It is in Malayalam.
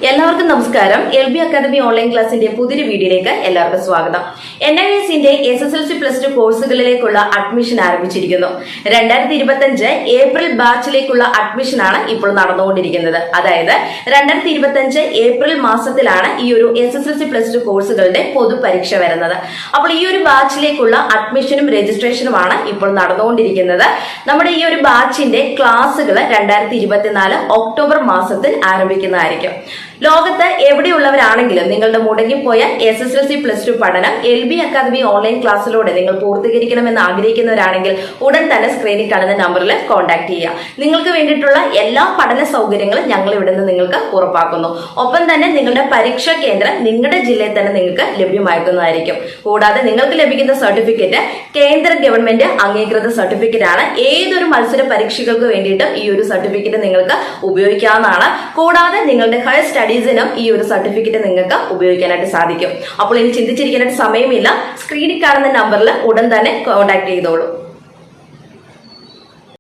എല്ലാവർക്കും നമസ്കാരം. LB അക്കാദമി ഓൺലൈൻ ക്ലാസിന്റെ പുതിയൊരു വീഡിയോയിലേക്ക് എല്ലാവർക്കും സ്വാഗതം. NISന്റെ SSLC പ്ലസ് ടു കോഴ്സുകളിലേക്കുള്ള അഡ്മിഷൻ ആരംഭിച്ചിരിക്കുന്നു. 2025 ഏപ്രിൽ ബാച്ചിലേക്കുള്ള അഡ്മിഷനാണ് ഇപ്പോൾ നടന്നുകൊണ്ടിരിക്കുന്നത്. അതായത് 2025 ഏപ്രിൽ മാസത്തിലാണ് ഈ ഒരു SSLC പ്ലസ് ടു കോഴ്സുകളുടെ പൊതുപരീക്ഷ വരുന്നത്. അപ്പോൾ ഈ ഒരു ബാച്ചിലേക്കുള്ള അഡ്മിഷനും രജിസ്ട്രേഷനുമാണ് ഇപ്പോൾ നടന്നുകൊണ്ടിരിക്കുന്നത്. നമ്മുടെ ഈ ഒരു ബാച്ചിന്റെ ക്ലാസ്സുകൾ 2024 ഒക്ടോബർ മാസത്തിൽ ആരംഭിക്കുന്നതായിരിക്കും. ലോകത്ത് എവിടെയുള്ളവരാണെങ്കിലും നിങ്ങളുടെ മുടങ്ങിപ്പോയ SSLC പ്ലസ് ടു പഠനം LB അക്കാദമി ഓൺലൈൻ ക്ലാസ്സിലൂടെ നിങ്ങൾ പൂർത്തീകരിക്കണമെന്ന് ആഗ്രഹിക്കുന്നവരാണെങ്കിൽ ഉടൻ തന്നെ സ്ക്രീനിൽ കാണുന്ന നമ്പറിൽ കോൺടാക്ട് ചെയ്യുക. നിങ്ങൾക്ക് വേണ്ടിയിട്ടുള്ള എല്ലാ പഠന സൗകര്യങ്ങളും ഞങ്ങൾ ഇവിടെ നിന്ന് നിങ്ങൾക്ക് ഉറപ്പാക്കുന്നു. ഒപ്പം തന്നെ നിങ്ങളുടെ പരീക്ഷാ കേന്ദ്രം നിങ്ങളുടെ ജില്ലയിൽ തന്നെ നിങ്ങൾക്ക് ലഭ്യമാക്കുന്നതായിരിക്കും. കൂടാതെ നിങ്ങൾക്ക് ലഭിക്കുന്ന സർട്ടിഫിക്കറ്റ് കേന്ദ്ര ഗവൺമെന്റ് അംഗീകൃത സർട്ടിഫിക്കറ്റ് ആണ്. ഏതൊരു മത്സര പരീക്ഷകൾക്ക് വേണ്ടിയിട്ട് ഈ ഒരു സർട്ടിഫിക്കറ്റ് നിങ്ങൾക്ക് ഉപയോഗിക്കാവുന്നതാണ്. കൂടാതെ നിങ്ങളുടെ ഹയർ സ്റ്റഡീസിനും ഈ ഒരു സർട്ടിഫിക്കറ്റ് നിങ്ങൾക്ക് ഉപയോഗിക്കാനായിട്ട് സാധിക്കും. അപ്പോൾ ഇനി ചിന്തിച്ചിരിക്കാനായിട്ട് സമയമില്ല. സ്ക്രീനിൽ കാണുന്ന നമ്പറിൽ ഉടൻ തന്നെ കോൺടാക്ട് ചെയ്തോളൂ.